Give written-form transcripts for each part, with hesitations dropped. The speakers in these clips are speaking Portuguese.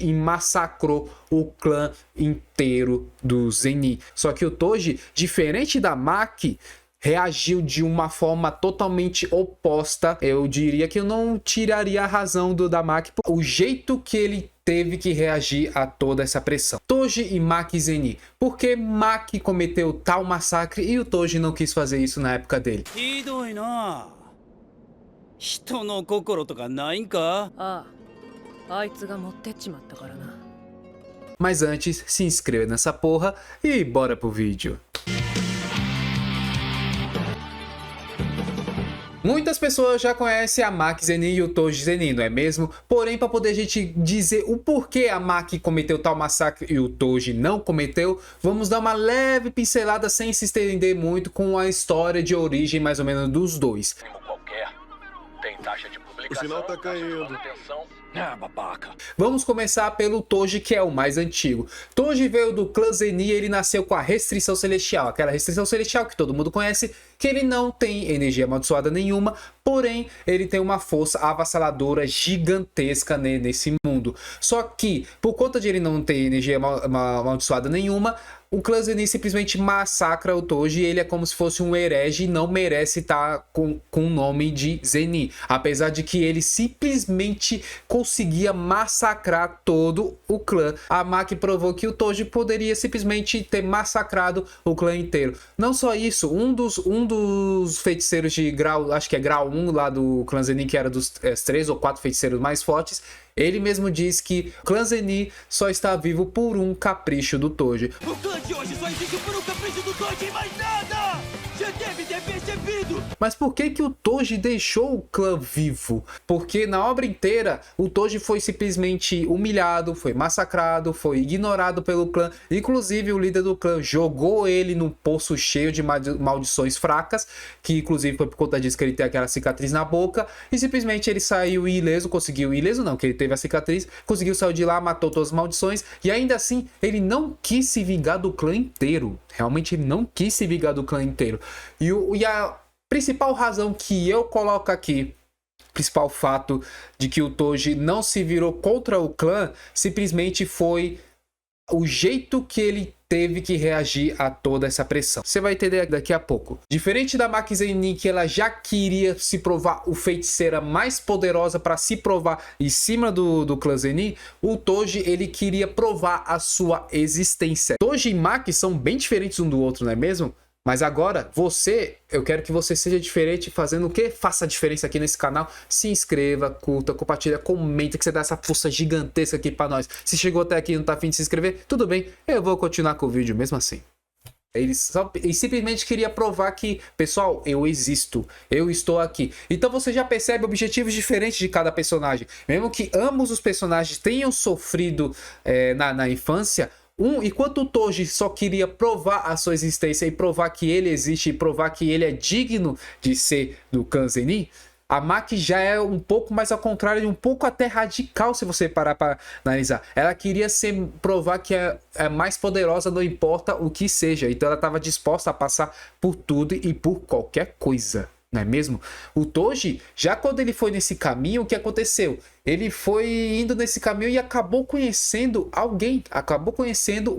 e massacrou o clã inteiro do Zenin. Só que o Toji, diferente da Maki, reagiu de uma forma totalmente oposta. Eu diria que eu não tiraria a razão da Maki, o jeito que ele teve que reagir a toda essa pressão. Toji e Maki Zenin. Por que Maki cometeu tal massacre e o Toji não quis fazer isso na época dele? Mas antes, se inscreva nessa porra e bora pro vídeo. Muitas pessoas já conhecem a Maki Zenin e o Toji Zenin, não é mesmo? Porém, para poder a gente dizer o porquê a Maki cometeu tal massacre e o Toji não cometeu, vamos dar uma leve pincelada sem se estender muito com a história de origem mais ou menos dos dois. Tem taxa de publicação, o sinal tá caindo. Babaca. Vamos começar pelo Toji, que é o mais antigo. Toji veio do clã Zenin e ele nasceu com a restrição celestial. Aquela restrição celestial que todo mundo conhece, que ele não tem energia amaldiçoada nenhuma, porém ele tem uma força avassaladora gigantesca nesse mundo. Só que, por conta de ele não ter energia amaldiçoada nenhuma, o clã Zenin simplesmente massacra o Toji e ele é como se fosse um herege e não merece estar com o nome de Zenin. Apesar de que ele simplesmente conseguia massacrar todo o clã. A Maki provou que o Toji poderia simplesmente ter massacrado o clã inteiro. Não só isso, um dos feiticeiros de grau, acho que é grau 1 lá do clã Zenin, que era dos 3 ou 4 feiticeiros mais fortes, ele mesmo diz que o clã Zenin só está vivo por um capricho do Toji. O clã de hoje só existe por um capricho do Toji e mais nada! Já deve ter percebido! Mas por que o Toji deixou o clã vivo? Porque na obra inteira o Toji foi simplesmente humilhado, foi massacrado, foi ignorado pelo clã. Inclusive o líder do clã jogou ele num poço cheio de maldições fracas, que inclusive foi por conta disso que ele tem aquela cicatriz na boca, e simplesmente ele saiu ileso, conseguiu ileso não, que ele teve a cicatriz, conseguiu sair de lá, matou todas as maldições, e ainda assim ele não quis se vingar do clã inteiro. Realmente ele não quis se vingar do clã inteiro. E a principal razão que eu coloco aqui, principal fato de que o Toji não se virou contra o clã, simplesmente foi o jeito que ele teve que reagir a toda essa pressão. Você vai entender daqui a pouco. Diferente da Maki Zenin, que ela já queria se provar o feiticeira mais poderosa para se provar em cima do clã Zenin, o Toji ele queria provar a sua existência. Toji e Maki são bem diferentes um do outro, não é mesmo? Mas agora, eu quero que você seja diferente fazendo o quê? Faça a diferença aqui nesse canal, se inscreva, curta, compartilha, comenta, que você dá essa força gigantesca aqui pra nós. Se chegou até aqui e não tá afim de se inscrever, tudo bem, eu vou continuar com o vídeo mesmo assim. Ele simplesmente queria provar que, pessoal, eu existo, eu estou aqui. Então você já percebe objetivos diferentes de cada personagem. Mesmo que ambos os personagens tenham sofrido na infância, enquanto o Toji só queria provar a sua existência e provar que ele existe e provar que ele é digno de ser do clã Zenin, a Maki já é um pouco mais ao contrário, um pouco até radical se você parar para analisar. Ela queria provar que é mais poderosa, não importa o que seja. Então ela estava disposta a passar por tudo e por qualquer coisa. Não é mesmo? O Toji, já quando ele foi nesse caminho, o que aconteceu? Ele foi indo nesse caminho e acabou conhecendo alguém, acabou conhecendo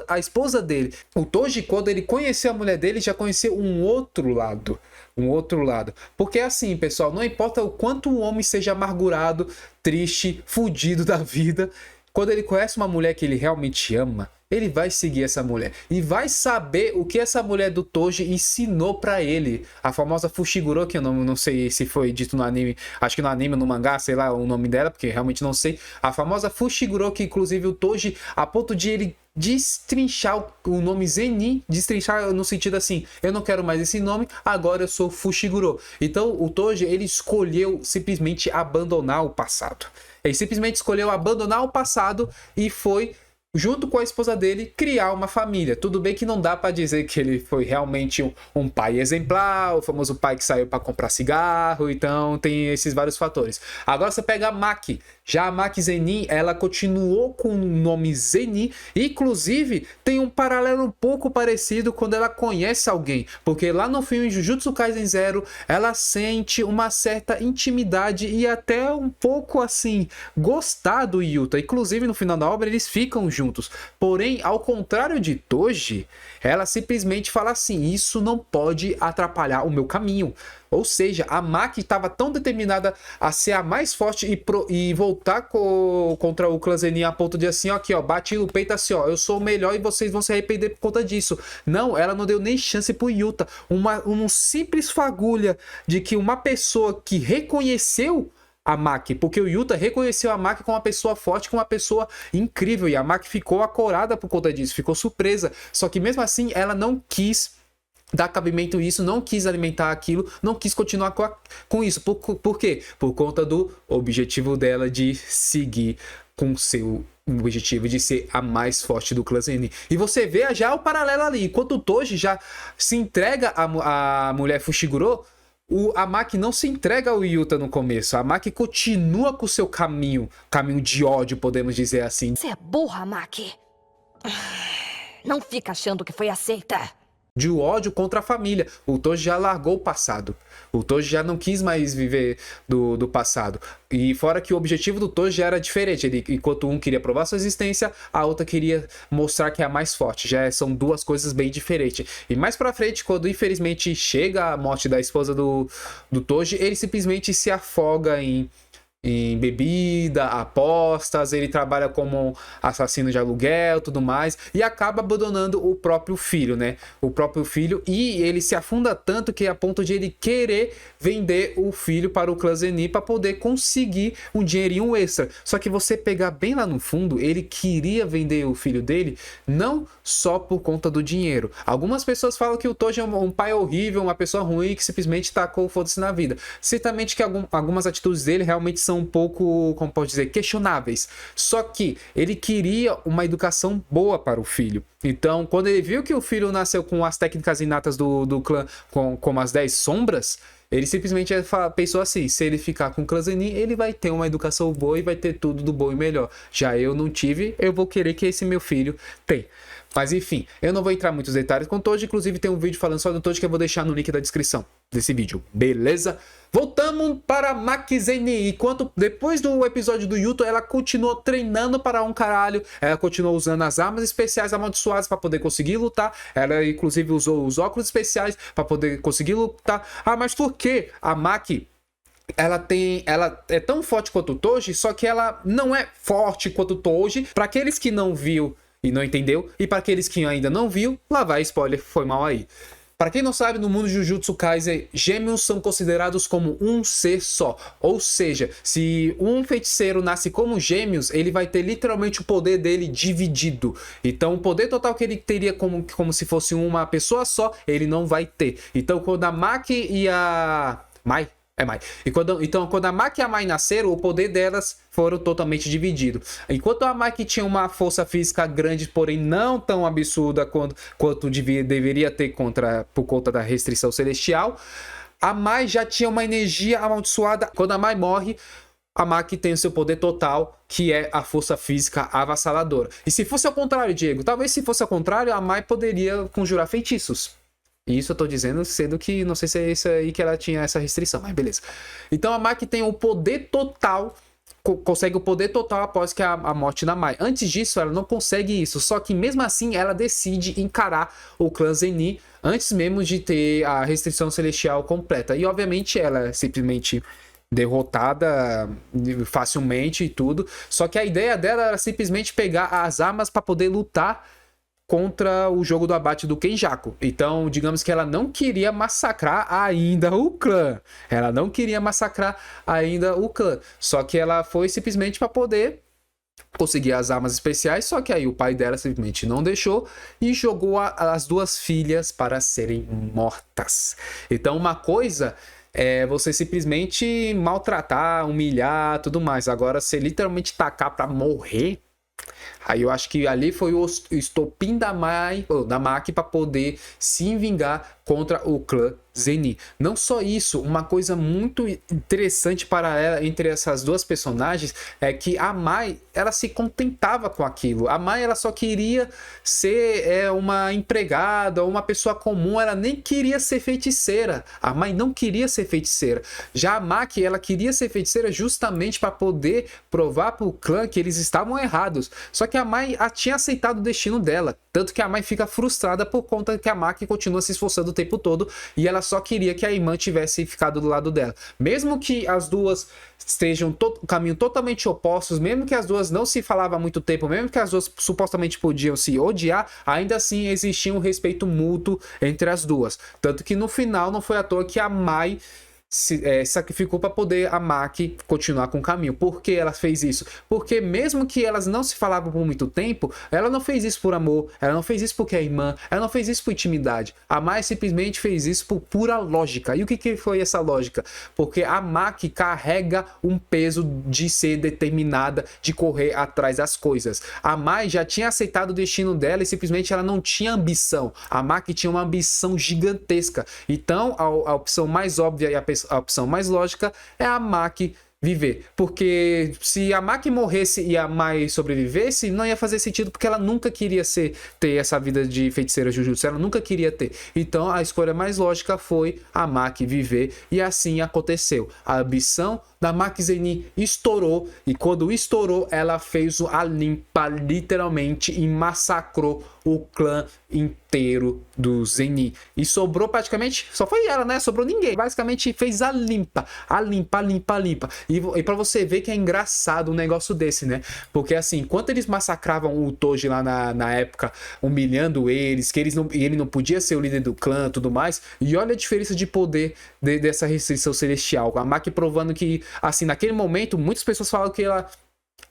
a esposa dele. O Toji, quando ele conheceu a mulher dele, já conheceu um outro lado. Porque assim, pessoal, não importa o quanto o homem seja amargurado, triste, fudido da vida, quando ele conhece uma mulher que ele realmente ama, ele vai seguir essa mulher e vai saber o que essa mulher do Toji ensinou pra ele. A famosa Fushiguro, que eu não sei se foi dito no anime, acho que no anime ou no mangá, sei lá o nome dela, porque realmente não sei. A famosa Fushiguro, que inclusive o Toji, a ponto de ele destrinchar o nome Zenin, destrinchar no sentido assim, eu não quero mais esse nome, agora eu sou Fushiguro. Então o Toji, ele escolheu simplesmente abandonar o passado. Ele simplesmente escolheu abandonar o passado e foi, junto com a esposa dele, criar uma família. Tudo bem que não dá para dizer que ele foi realmente um pai exemplar, o famoso pai que saiu para comprar cigarro, então tem esses vários fatores. Agora você pega a Maki. Já a Maki Zenin, ela continuou com o nome Zenin, inclusive tem um paralelo um pouco parecido quando ela conhece alguém, porque lá no filme Jujutsu Kaisen Zero, ela sente uma certa intimidade e até um pouco assim, gostar do Yuta, inclusive no final da obra eles ficam juntos, porém, ao contrário de Toji, ela simplesmente fala assim, isso não pode atrapalhar o meu caminho. Ou seja, a Maki estava tão determinada a ser a mais forte e voltar contra o clã Zenin a ponto de assim, ó, aqui, ó, bate no peito assim, ó, eu sou o melhor e vocês vão se arrepender por conta disso. Não, ela não deu nem chance pro Yuta. Um simples fagulha de que uma pessoa que reconheceu a Maki, porque o Yuta reconheceu a Maki como uma pessoa forte, como uma pessoa incrível, e a Maki ficou acorada por conta disso, ficou surpresa. Só que mesmo assim, ela não quis dar cabimento a isso, não quis alimentar aquilo, não quis continuar com isso. Por quê? Por conta do objetivo dela de seguir com seu objetivo de ser a mais forte do clã Zenin. E você vê já o paralelo ali. Enquanto o Toji já se entrega à mulher Fushiguro, a Maki não se entrega ao Yuta no começo. A Maki continua com o seu caminho de ódio, podemos dizer assim. Você é burra, Maki. Não fica achando que foi aceita. De ódio contra a família. O Toji já largou o passado. O Toji já não quis mais viver do passado. E fora que o objetivo do Toji já era diferente. Enquanto um queria provar sua existência, a outra queria mostrar que é a mais forte. Já são duas coisas bem diferentes. E mais pra frente, quando infelizmente chega a morte da esposa do Toji, ele simplesmente se afoga em bebida, apostas, ele trabalha como assassino de aluguel, tudo mais, e acaba abandonando o próprio filho, né? O próprio filho, e ele se afunda tanto que é a ponto de ele querer vender o filho para o clã Zenin para poder conseguir um dinheirinho extra. Só que você pegar bem lá no fundo, ele queria vender o filho dele não só por conta do dinheiro. Algumas pessoas falam que o Toji é um pai horrível, uma pessoa ruim que simplesmente tacou foda-se na vida. Certamente que algumas atitudes dele realmente são um pouco, como pode dizer, questionáveis. Só que ele queria uma educação boa para o filho. Então, quando ele viu que o filho nasceu com as técnicas inatas do clã, como as 10 sombras, ele simplesmente pensou assim, se ele ficar com o clã Zenin, ele vai ter uma educação boa e vai ter tudo do bom e melhor. Já eu não tive, eu vou querer que esse meu filho tenha. Mas enfim, eu não vou entrar em muitos detalhes com o Toji, inclusive tem um vídeo falando só do Toji que eu vou deixar no link da descrição desse vídeo, beleza? Voltamos para Maki Zenin, enquanto depois do episódio do Yuto, ela continuou treinando para um caralho, ela continuou usando as armas especiais amaldiçoadas para poder conseguir lutar, ela inclusive usou os óculos especiais para poder conseguir lutar. Ah, mas por que a Maki... ela é tão forte quanto o Toji, só que ela não é forte quanto o Toji. Para aqueles que não viu e não entendeu, e para aqueles que ainda não viu, lá vai spoiler, foi mal aí. Para quem não sabe, no mundo de Jujutsu Kaisen, gêmeos são considerados como um ser só. Ou seja, se um feiticeiro nasce como gêmeos, ele vai ter literalmente o poder dele dividido. Então, o poder total que ele teria como se fosse uma pessoa só, ele não vai ter. Então, quando a Maki e a Mai... Mai. Então, quando a Maki e a Mai nasceram, o poder delas foram totalmente divididos. Enquanto a Maki tinha uma força física grande, porém não tão absurda quanto deveria ter por conta da restrição celestial, a Mai já tinha uma energia amaldiçoada. Quando a Mai morre, a Maki tem o seu poder total, que é a força física avassaladora. E se fosse ao contrário, Diego, talvez se fosse ao contrário, a Mai poderia conjurar feitiços. Isso eu tô dizendo, sendo que não sei se é isso aí que ela tinha essa restrição, mas beleza. Então a Maki tem o poder total, consegue o poder total após que a morte da Mai. Antes disso, ela não consegue isso, só que mesmo assim ela decide encarar o clã Zenin antes mesmo de ter a restrição celestial completa. E obviamente ela é simplesmente derrotada facilmente e tudo. Só que a ideia dela era simplesmente pegar as armas para poder lutar contra o jogo do abate do Kenjaku. Então, digamos que ela não queria massacrar ainda o clã. Ela não queria massacrar ainda o clã. Só que ela foi simplesmente para poder conseguir as armas especiais. Só que aí o pai dela simplesmente não deixou e jogou as duas filhas para serem mortas. Então, uma coisa é você simplesmente maltratar, humilhar, tudo mais. Agora, você literalmente tacar para morrer. Aí eu acho que ali foi o estopim da Maki para poder se vingar contra o clã Zenin. Não só isso, uma coisa muito interessante paralela entre essas duas personagens é que a Mai, ela se contentava com aquilo. A Mai, ela só queria ser uma empregada, uma pessoa comum, ela nem queria ser feiticeira. A Mai não queria ser feiticeira. Já a Maki, ela queria ser feiticeira justamente para poder provar para o clã que eles estavam errados. Só que a Mai tinha aceitado o destino dela. Tanto que a Mai fica frustrada por conta que a Maki continua se esforçando o tempo todo e ela só queria que a irmã tivesse ficado do lado dela. Mesmo que as duas estejam caminho totalmente opostos, mesmo que as duas não se falavam há muito tempo, mesmo que as duas supostamente podiam se odiar, ainda assim existia um respeito mútuo entre as duas. Tanto que no final não foi à toa que a Mai se sacrificou para poder a Maki continuar com o caminho. Por que ela fez isso? Porque mesmo que elas não se falavam por muito tempo, ela não fez isso por amor, ela não fez isso porque é irmã, ela não fez isso por intimidade. A Mai simplesmente fez isso por pura lógica. E o que foi essa lógica? Porque a Maki carrega um peso de ser determinada, de correr atrás das coisas. A Mai já tinha aceitado o destino dela e simplesmente ela não tinha ambição. A Maki tinha uma ambição gigantesca. Então a opção mais óbvia e a opção mais lógica é a Maki viver, porque se a Maki morresse e a Mai sobrevivesse, não ia fazer sentido, porque ela nunca queria ter essa vida de feiticeira Jujutsu, ela nunca queria ter. Então a escolha mais lógica foi a Maki viver, e assim aconteceu. A ambição da Maki Zenin estourou, e quando estourou, ela fez a limpa literalmente e massacrou o clã inteiro do Zenin. E sobrou praticamente, só foi ela, né? Sobrou ninguém. Basicamente fez a limpa. E pra você ver que é engraçado um negócio desse, né? Porque assim, enquanto eles massacravam o Toji lá na época, humilhando eles, que ele não podia ser o líder do clã e tudo mais, e olha a diferença de poder dessa restrição celestial. A Maki provando que, assim, naquele momento, muitas pessoas falam que ela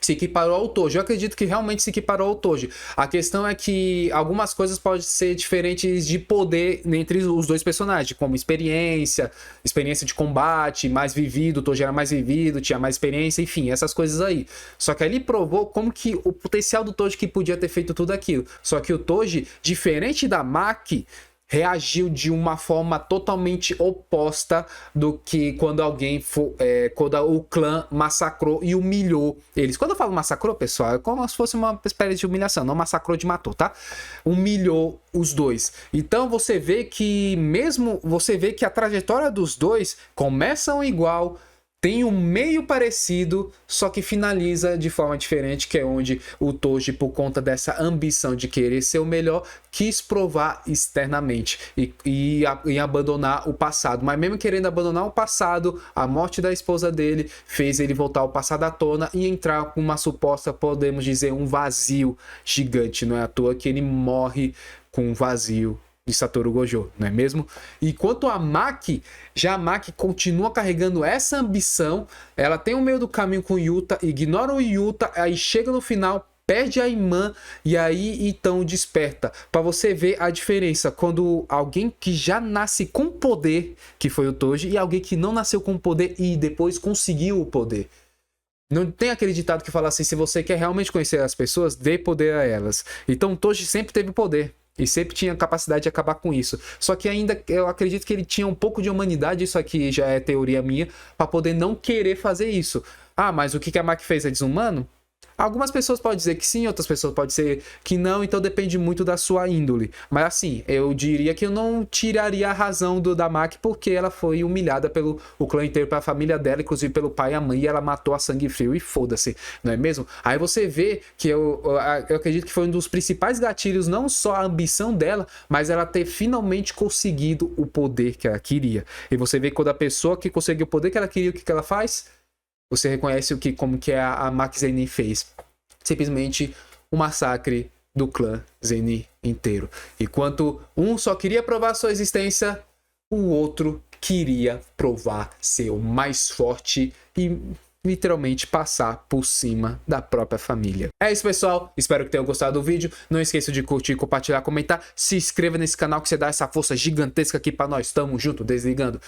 se equiparou ao Toji. Eu acredito que realmente se equiparou ao Toji. A questão é que algumas coisas podem ser diferentes de poder entre os dois personagens, como experiência de combate, mais vivido, o Toji era mais vivido, tinha mais experiência, enfim, essas coisas aí. Só que ele provou como que o potencial do Toji que podia ter feito tudo aquilo. Só que o Toji, diferente da Maki, reagiu de uma forma totalmente oposta do que quando quando o clã massacrou e humilhou eles. Quando eu falo massacrou, pessoal, é como se fosse uma espécie de humilhação, não massacrou de matou, tá? Humilhou os dois. Então você vê que a trajetória dos dois começam igual, tem um meio parecido, só que finaliza de forma diferente, que é onde o Toji, por conta dessa ambição de querer ser o melhor, quis provar externamente e abandonar o passado. Mas mesmo querendo abandonar o passado, a morte da esposa dele fez ele voltar ao passado à tona e entrar com uma suposta, podemos dizer, um vazio gigante. Não é à toa que ele morre com um vazio de Satoru Gojo, não é mesmo? E quanto a Maki, já a Maki continua carregando essa ambição, ela tem o meio do caminho com o Yuta, ignora o Yuta, aí chega no final, perde a irmã e aí então desperta. Para você ver a diferença quando alguém que já nasce com poder, que foi o Toji, e alguém que não nasceu com poder e depois conseguiu o poder. Não tem aquele ditado que fala assim, se você quer realmente conhecer as pessoas, dê poder a elas. Então o Toji sempre teve poder e sempre tinha capacidade de acabar com isso. Só que ainda eu acredito que ele tinha um pouco de humanidade, isso aqui já é teoria minha, para poder não querer fazer isso. Ah, mas o que a Maki fez é desumano? Algumas pessoas podem dizer que sim, outras pessoas podem dizer que não, então depende muito da sua índole. Mas assim, eu diria que eu não tiraria a razão da Maki, porque ela foi humilhada pelo clã inteiro, pela família dela, inclusive pelo pai e a mãe, e ela matou a sangue frio e foda-se, não é mesmo? Aí você vê que eu acredito que foi um dos principais gatilhos, não só a ambição dela, mas ela ter finalmente conseguido o poder que ela queria. E você vê que quando a pessoa que conseguiu o poder que ela queria, o que ela faz? Você reconhece como que a Maki Zenin fez. Simplesmente um massacre do clã Zenin inteiro. Enquanto um só queria provar sua existência, o outro queria provar ser o mais forte e literalmente passar por cima da própria família. É isso, pessoal. Espero que tenham gostado do vídeo. Não esqueça de curtir, compartilhar, comentar. Se inscreva nesse canal que você dá essa força gigantesca aqui pra nós. Tamo junto, desligando.